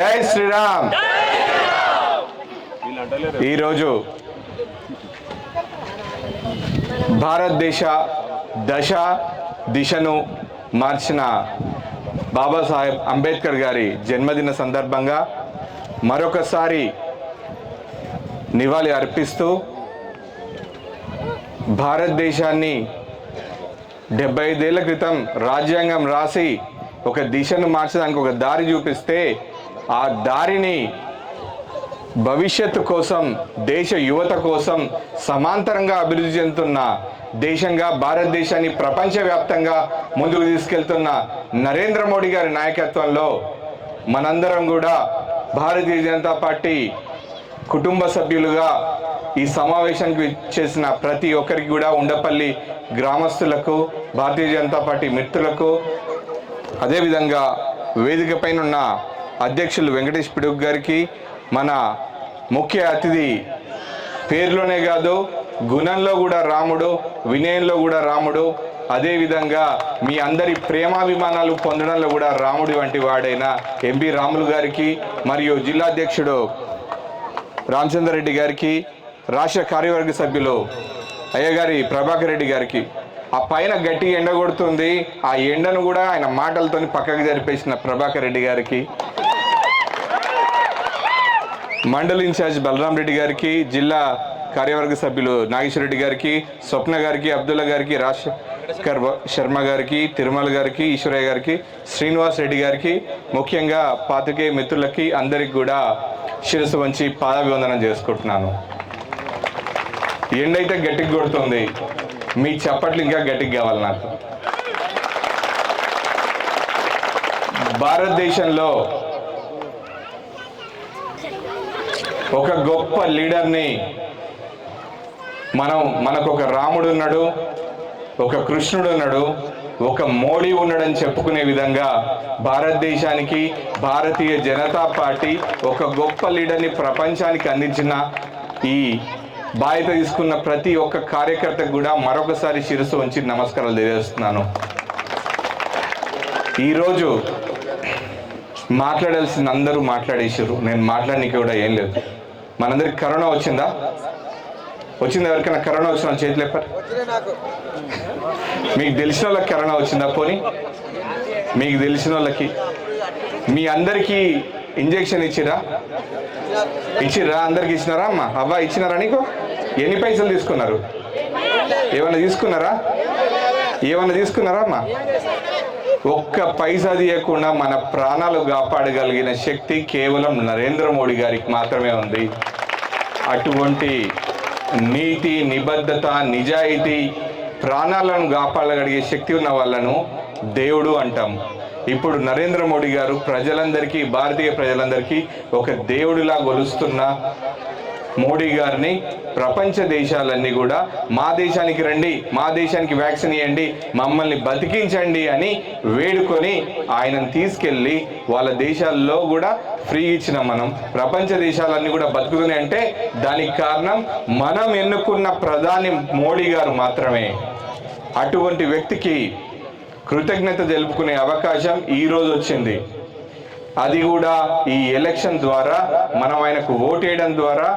జై శ్రీరామ్. ఈరోజు భారతదేశ దిశను మార్చిన బాబాసాహెబ్ అంబేద్కర్ గారి జన్మదిన సందర్భంగా మరొకసారి నివాళి అర్పిస్తూ భారతదేశాన్ని 75 ఏళ్ల క్రితం రాజ్యాంగం రాసి ఒక దిశను మార్చడానికి ఒక దారి చూపిస్తే ఆ దారిని భవిష్యత్తు కోసం, దేశ యువత కోసం సమాంతరంగా అభివృద్ధి చెందుతున్న దేశంగా భారతదేశాన్ని ప్రపంచవ్యాప్తంగా ముందుకు తీసుకెళ్తున్న నరేంద్ర మోడీ గారి నాయకత్వంలో మనందరం కూడా భారతీయ జనతా పార్టీ కుటుంబ సభ్యులుగా ఈ సమావేశానికి చేసిన ప్రతి ఒక్కరికి కూడా, ఉండపల్లి గ్రామస్తులకు, భారతీయ జనతా పార్టీ మిత్రులకు, అదేవిధంగా వేదిక పైన ఉన్న అధ్యక్షులు వెంకటేష్ పిడుగు గారికి, మన ముఖ్య అతిథి పేరులోనే కాదు గుణంలో కూడా రాముడు, వినయంలో కూడా రాముడు, అదేవిధంగా మీ అందరి ప్రేమాభిమానాలు పొందడంలో కూడా రాముడి వంటి వాడైన ఎంపీ రాములు గారికి, మరియు జిల్లా అధ్యక్షుడు రామచంద్ర రెడ్డి గారికి, రాష్ట్ర కార్యవర్గ సభ్యులు అయ్యగారి ప్రభాకర్ రెడ్డి గారికి, ఆ పైన గట్టి ఎండ కొడుతుంది, ఆ ఎండను కూడా ఆయన మాటలతో పక్కకు జరిపేసిన ప్రభాకర్ రెడ్డి గారికి, మండలి ఇన్ఛార్జ్ బలరాం రెడ్డి గారికి, జిల్లా కార్యవర్గ సభ్యులు నాగేశ్వర రెడ్డి గారికి, స్వప్న గారికి, అబ్దుల్లా గారికి, రాజశేఖర్ శర్మ గారికి, తిరుమల గారికి, ఈశ్వరయ్య గారికి, శ్రీనివాస్ రెడ్డి గారికి, ముఖ్యంగా పాత్రికేయ మిత్రులకి అందరికి కూడా శిరస్సు వంచి పాదాభివందనం చేసుకుంటున్నాను. ఎండైతే గట్టిగా కొడుతుంది, మీ చప్పట్లు ఇంకా గట్టిగా కావాలి నాకు. భారతదేశంలో ఒక గొప్ప లీడర్ని మనకు ఒక రాముడు ఉన్నాడు, ఒక కృష్ణుడు ఉన్నాడు, ఒక మోడీ ఉన్నాడని చెప్పుకునే విధంగా భారతదేశానికి భారతీయ జనతా పార్టీ ఒక గొప్ప లీడర్ని ప్రపంచానికి అందించిన ఈ బాధ్యత తీసుకున్న ప్రతి ఒక్క కార్యకర్తకు కూడా మరొకసారి శిరస్సు వంచి నమస్కారాలు తెలియజేస్తున్నాను. ఈరోజు మాట్లాడాల్సిన అందరూ మాట్లాడేసారు, నేను మాట్లాడడానికి కూడా ఏం లేదు. మనందరికి కరోనా వచ్చిందా? వచ్చిందా? ఎవరికైనా కరోనా వచ్చిన చేతులు ఎప్పటి? మీకు తెలిసిన వాళ్ళకి కరోనా వచ్చిందా? పోనీ మీకు తెలిసిన వాళ్ళకి, మీ అందరికీ ఇంజెక్షన్ ఇచ్చిరా? అందరికి ఇచ్చినారా అమ్మా? అవ్వ ఇచ్చినారా? నీకు ఎన్ని పైసలు తీసుకున్నారు? ఏమన్నా తీసుకున్నారా అమ్మా? ఒక్క పైసా తీయకుండా మన ప్రాణాలు కాపాడగలిగిన శక్తి కేవలం నరేంద్ర మోడీ గారికి మాత్రమే ఉంది. అటువంటి నీతి, నిబద్ధత, నిజాయితీ, ప్రాణాలను కాపాడగలిగే శక్తి ఉన్న వాళ్ళను దేవుడు అంటాం. ఇప్పుడు నరేంద్ర మోడీ గారు ప్రజలందరికీ, భారతీయ ప్రజలందరికీ ఒక దేవుడిలా కొలుస్తున్న మోడీ గారిని ప్రపంచ దేశాలన్నీ కూడా మా దేశానికి రండి, మా దేశానికి వ్యాక్సిన్ ఇవ్వండి, మమ్మల్ని బతికించండి అని వేడుకొని ఆయనను తీసుకెళ్ళి వాళ్ళ దేశాల్లో కూడా ఫ్రీ ఇచ్చిన మనం ప్రపంచ దేశాలన్నీ కూడా బతుకుతున్నాయి అంటే దానికి కారణం మనం ఎన్నుకున్న ప్రధాని మోడీ గారు మాత్రమే. అటువంటి వ్యక్తికి కృతజ్ఞత తెలుపుకునే అవకాశం ఈరోజు వచ్చింది. అది కూడా ఈ ఎలక్షన్ ద్వారా మనం ఆయనకు ఓటేయడం ద్వారా,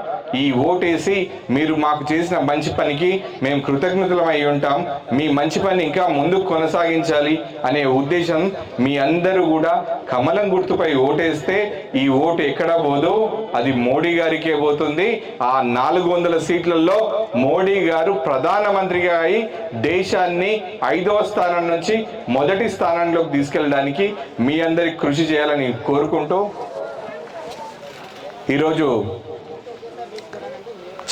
ఈ ఓటేసి మీరు మాకు చేసిన మంచి పనికి మేము కృతజ్ఞతలమై ఉంటాం, మీ మంచి పని ఇంకా ముందుకు కొనసాగించాలి అనే ఉద్దేశం మీ అందరూ కూడా కమలం గుర్తుపై ఓటేస్తే ఈ ఓటు ఎక్కడ పోదు, అది మోడీ గారికే పోతుంది. ఆ 400 సీట్లలో మోడీ గారు ప్రధానమంత్రిగా అయి దేశాన్ని 5వ స్థానం నుంచి మొదటి స్థానంలోకి తీసుకెళ్ళడానికి మీ అందరికి కృషి చేయాలని కోరుకుంటూ, ఈరోజు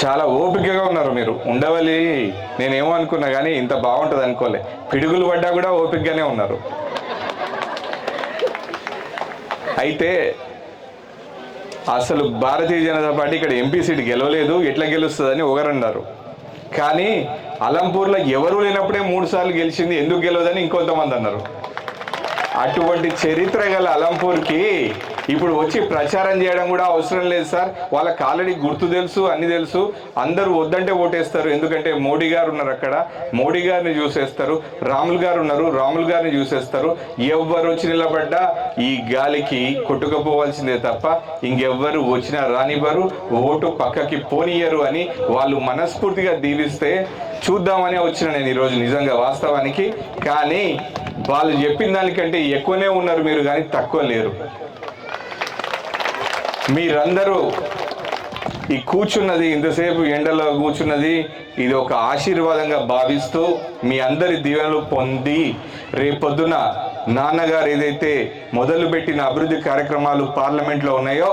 చాలా ఓపికగా ఉన్నారు మీరు. ఉండవల్లి నేనేమో అనుకున్నా కానీ ఇంత బాగుంటుంది అనుకోలే. పిడుగులు పడ్డా కూడా ఓపికగానే ఉన్నారు. అయితే అసలు భారతీయ జనతా పార్టీ ఇక్కడ ఎంపీ సీట్ గెలవలేదు, ఎట్లా గెలుస్తుందని ఒకరన్నారు. కానీ అలంపూర్లో ఎవరు లేనప్పుడే 3 సార్లు గెలిచింది, ఎందుకు గెలవదని ఇంకొంతమంది అన్నారు. అటువంటి చరిత్ర గల అలంపూర్కి ఇప్పుడు వచ్చి ప్రచారం చేయడం కూడా అవసరం లేదు సార్. వాళ్ళకి ఆల్రెడీ గుర్తు తెలుసు, అన్ని తెలుసు. అందరూ వద్దంటే ఓటేస్తారు. ఎందుకంటే మోడీ గారు ఉన్నారు అక్కడ, మోడీ గారిని చూసేస్తారు. రాములు గారు ఉన్నారు, రాములు గారిని చూసేస్తారు. ఎవ్వరు వచ్చి నిలబడ్డా ఈ గాలికి కొట్టుకుపోవాల్సిందే తప్ప ఇంకెవ్వరు వచ్చినా రానివ్వరు, ఓటు పక్కకి పోనీయరు అని వాళ్ళు మనస్ఫూర్తిగా దీవిస్తే చూద్దామనే వచ్చిన నేను ఈరోజు నిజంగా వాస్తవానికి. కానీ వాళ్ళు చెప్పిన దానికంటే ఎక్కువనే ఉన్నారు మీరు, కానీ తక్కువ లేరు. మీరందరూ ఈ కూర్చున్నది, ఇంతసేపు ఎండలో కూర్చున్నది, ఇది ఒక ఆశీర్వాదంగా భావిస్తూ మీ అందరి దీవెనలు పొంది రేపొద్దున నాన్నగారు ఏదైతే మొదలుపెట్టిన అభివృద్ధి కార్యక్రమాలు పార్లమెంట్లో ఉన్నాయో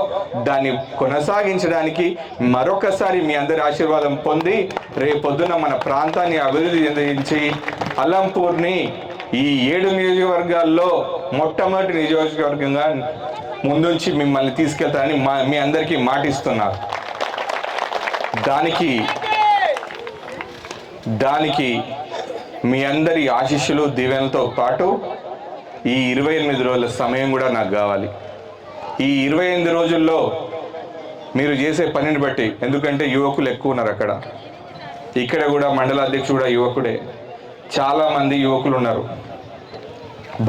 దాన్ని కొనసాగించడానికి మరొకసారి మీ అందరి ఆశీర్వాదం పొంది రేపొద్దున మన ప్రాంతాన్ని అభివృద్ధి చెందించి అలంపూర్ని ఈ 7 నియోజకవర్గాల్లో మొట్టమొదటి నియోజకవర్గంగా ముందుంచి మిమ్మల్ని తీసుకెళ్తానని మీ అందరికీ మాటిస్తున్నారు. దానికి మీ అందరి ఆశీస్సులు దీవెనలతో పాటు ఈ 28 రోజుల సమయం కూడా నాకు కావాలి. ఈ 28 రోజుల్లో మీరు చేసే పనిని బట్టి, ఎందుకంటే యువకులు ఎక్కువ ఉన్నారు అక్కడ, ఇక్కడ కూడా మండల అధ్యక్షుడు కూడా యువకుడే, చాలామంది యువకులు ఉన్నారు.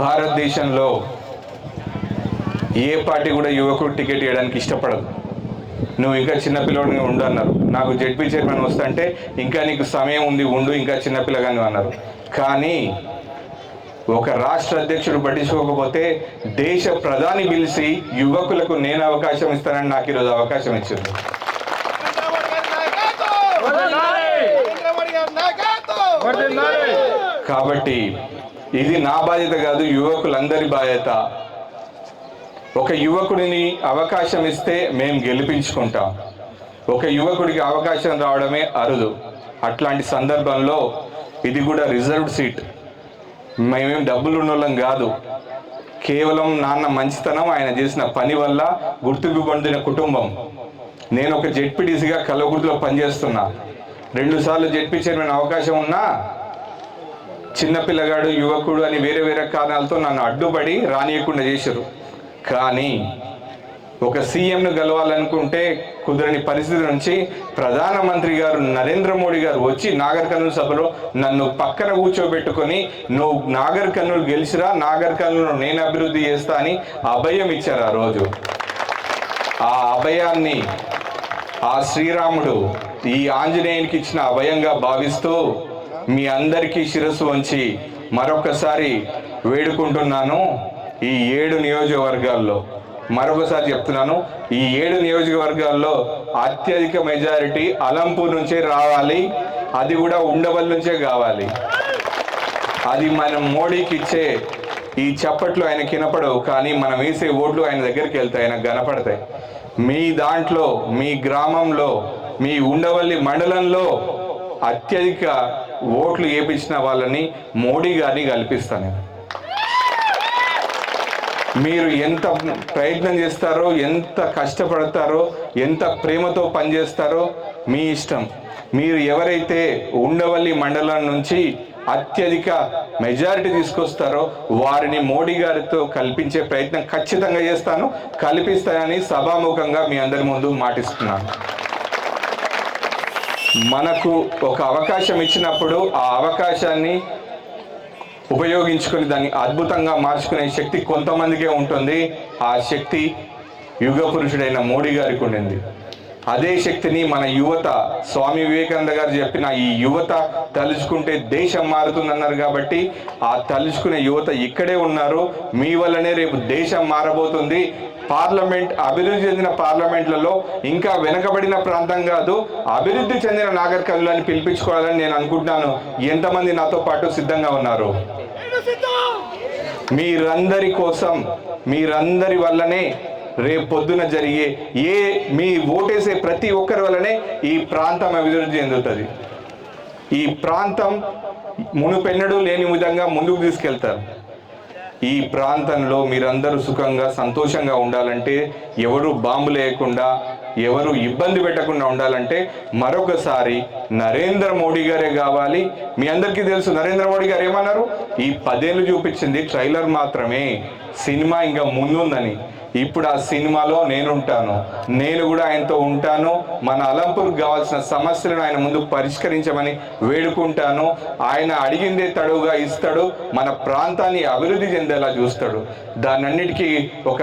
భారతదేశంలో ఏ పార్టీ కూడా యువకుడు టికెట్ ఇవ్వడానికి ఇష్టపడదు. నువ్వు ఇంకా చిన్నపిల్లడిగా ఉండు అన్నారు. నాకు జెడ్పీ చైర్మన్ వస్తుంటే ఇంకా నీకు సమయం ఉంది, ఉండు, ఇంకా చిన్నపిల్లగానే అన్నారు. కానీ ఒక రాష్ట్ర అధ్యక్షుడు పట్టించుకోకపోతే దేశ ప్రధాని పిలిచి యువకులకు నేను అవకాశం ఇస్తానని నాకు ఈరోజు అవకాశం ఇచ్చింది. కాబట్టి ఇది నా బాధ్యత కాదు, యువకులందరి బాధ్యత. ఒక యువకుడిని అవకాశం ఇస్తే మేము గెలిపించుకుంటాం. ఒక యువకుడికి అవకాశం రావడమే అరుదు. అట్లాంటి సందర్భంలో ఇది కూడా రిజర్వ్డ్ సీట్. మేమేం డబ్బులు ఉన్నోళ్ళం కాదు. కేవలం నాన్న మంచితనం, ఆయన చేసిన పని వల్ల గుర్తింపు పొందిన కుటుంబం. నేను ఒక జెడ్పీటీసీగా కల్వకుర్తిలో పనిచేస్తున్నా. 2 సార్లు జెడ్పీ చైర్మన్ అవకాశం ఉన్నా చిన్నపిల్లగాడు, యువకుడు అని వేరే వేరే కారణాలతో నన్ను అడ్డుపడి రానియకుండా చేశారు. కానీ ఒక సీఎంను గెలవాలనుకుంటే కుదరని పరిస్థితి నుంచి ప్రధానమంత్రి గారు నరేంద్ర మోడీ గారు వచ్చి నాగర్ కర్నూలు సభలో నన్ను పక్కన కూర్చోబెట్టుకొని నువ్వు నాగర్ కర్నూలు గెలిచిరా, నాగర్ కర్నూలు నేను అభివృద్ధి చేస్తా అని అభయం ఇచ్చారు. ఆ రోజు ఆ అభయాన్ని ఆ శ్రీరాముడు ఈ ఆంజనేయునికి ఇచ్చిన అభయంగా భావిస్తూ మీ అందరికీ శిరస్సు వంచి మరొకసారి వేడుకుంటున్నాను. ఈ 7 నియోజకవర్గాల్లో మరొకసారి చెప్తున్నాను, ఈ 7 నియోజకవర్గాల్లో అత్యధిక మెజారిటీ అలంపూర్ నుంచే రావాలి. అది కూడా ఉండవల్లి నుంచే కావాలి. అది మనం మోడీకి ఇచ్చే ఈ చప్పట్లు ఆయనకి వినపడవు, కానీ మనం వేసే ఓట్లు ఆయన దగ్గరికి వెళ్తాయి, ఆయనకు కనపడతాయి. మీ దాంట్లో, మీ గ్రామంలో, మీ ఉండవల్లి మండలంలో అత్యధిక ఓట్లు వేయించిన వాళ్ళని మోడీ గారిని కల్పిస్తాను. మీరు ఎంత ప్రయత్నం చేస్తారో, ఎంత కష్టపడతారో, ఎంత ప్రేమతో పనిచేస్తారో మీ ఇష్టం. మీరు ఎవరైతే ఉండవల్లి మండలం నుంచి అత్యధిక మెజారిటీ తీసుకొస్తారో వారిని మోడీ గారితో కల్పించే ప్రయత్నం ఖచ్చితంగా చేస్తాను, కల్పిస్తానని సభాముఖంగా మీ అందరి ముందు మాటిస్తున్నాను. మనకు ఒక అవకాశం ఇచ్చినప్పుడు ఆ అవకాశాన్ని ఉపయోగించుకొని దాన్ని అద్భుతంగా మార్చుకునే శక్తి కొంతమందికే ఉంటుంది. ఆ శక్తి యుగ పురుషుడైన మోడీ గారికి ఉండింది. అదే శక్తిని మన యువత, స్వామి వివేకానంద గారు చెప్పిన ఈ యువత తలుచుకుంటే దేశం మారుతుందన్నారు. కాబట్టి ఆ తలుచుకునే యువత ఇక్కడే ఉన్నారు. మీ వల్లనే రేపు దేశం మారబోతుంది. పార్లమెంట్, అభివృద్ధి చెందిన పార్లమెంట్లలో ఇంకా వెనకబడిన ప్రాంతం కాదు, అభివృద్ధి చెందిన నాగర్ కర్నూలు అని పిలిపించుకోవాలని నేను అనుకుంటున్నాను. ఎంతమంది నాతో పాటు సిద్ధంగా ఉన్నారు? మీరందరి కోసం, మీరందరి వల్లనే రేపు పొద్దున జరిగే మీ ఓటేసే ప్రతి ఒక్కరి వల్లనే ఈ ప్రాంతం అభివృద్ధి చెందుతుంది. ఈ ప్రాంతం మునుపెన్నడూ లేని విధంగా ముందుకు తీసుకెళ్తారు. ఈ ప్రాంతంలో మీరందరూ సుఖంగా, సంతోషంగా ఉండాలంటే, ఎవరు బాంబు లేకుండా, ఎవరు ఇబ్బంది పెట్టకుండా ఉండాలంటే మరొకసారి నరేంద్ర మోడీ గారే కావాలి. మీ అందరికీ తెలుసు నరేంద్ర మోడీ గారు ఏమన్నారు, ఈ 10 ఏళ్ళు చూపించింది ట్రైలర్ మాత్రమే, సినిమా ఇంకా ముందుందని. ఇప్పుడు ఆ సినిమాలో నేనుంటాను, నేను కూడా ఆయనతో ఉంటాను. మన అలంపూర్కి కావాల్సిన సమస్యలను ఆయన ముందు పరిష్కరించమని వేడుకుంటాను. ఆయన అడిగిందే తడువుగా ఇస్తాడు, మన ప్రాంతాన్ని అభివృద్ధి చెందేలా చూస్తాడు. దానన్నిటికీ ఒక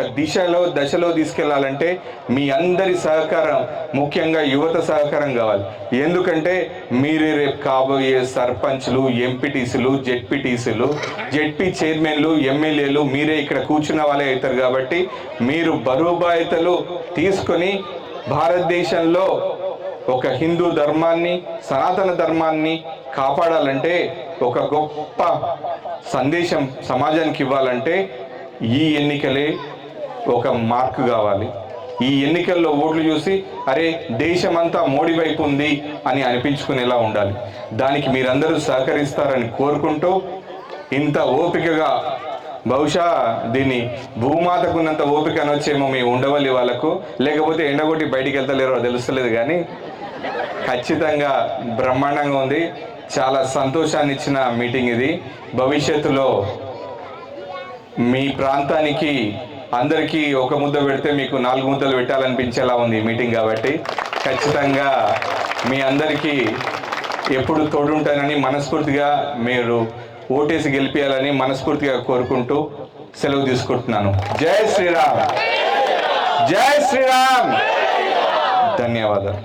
దశలో తీసుకెళ్లాలంటే మీ అందరి సహకారం, ముఖ్యంగా యువత సహకారం కావాలి. ఎందుకంటే మీరే రేపు కాబోయే సర్పంచ్లు, ఎంపీటీసీలు, జెడ్పీటీసీలు, జెడ్పీ చైర్మన్లు, ఎమ్మెల్యేలు మీరే ఇక్కడ కూర్చున్న వాళ్ళే అవుతారు. కాబట్టి మీరు బరువు బాధ్యతలు తీసుకొని భారతదేశంలో ఒక హిందూ ధర్మాన్ని, సనాతన ధర్మాన్ని కాపాడాలంటే, ఒక గొప్ప సందేశం సమాజానికి ఇవ్వాలంటే ఈ ఎన్నికలే ఒక మార్కు కావాలి. ఈ ఎన్నికల్లో ఓట్లు చూసి అరే దేశమంతా మోడీ వైపు ఉంది అని అనిపించుకునేలా ఉండాలి. దానికి మీరందరూ సహకరిస్తారని కోరుకుంటూ, ఇంత ఓపికగా, బహుశా దీన్ని భూమాతకున్నంత ఓపిక అనొచ్చేమో మీ ఉండవల్లి వాళ్ళకు, లేకపోతే ఎండగొట్టి బయటికి వెళ్తలేరో తెలుస్తలేదు, కానీ ఖచ్చితంగా బ్రహ్మాండంగా ఉంది. చాలా సంతోషాన్ని ఇచ్చిన మీటింగ్ ఇది. భవిష్యత్తులో మీ ప్రాంతానికి అందరికీ ఒక ముద్ద పెడితే మీకు 4 ముద్దలు పెట్టాలనిపించేలా ఉంది మీటింగ్. కాబట్టి ఖచ్చితంగా మీ అందరికీ ఎప్పుడు తోడుంటానని మనస్ఫూర్తిగా, మీరు ఓటేసి గెలిపించాలని మనస్ఫూర్తిగా కోరుకుంటూ సెలవు తీసుకుంటున్నాను. జై శ్రీరామ్, జై శ్రీరామ్. ధన్యవాదాలు.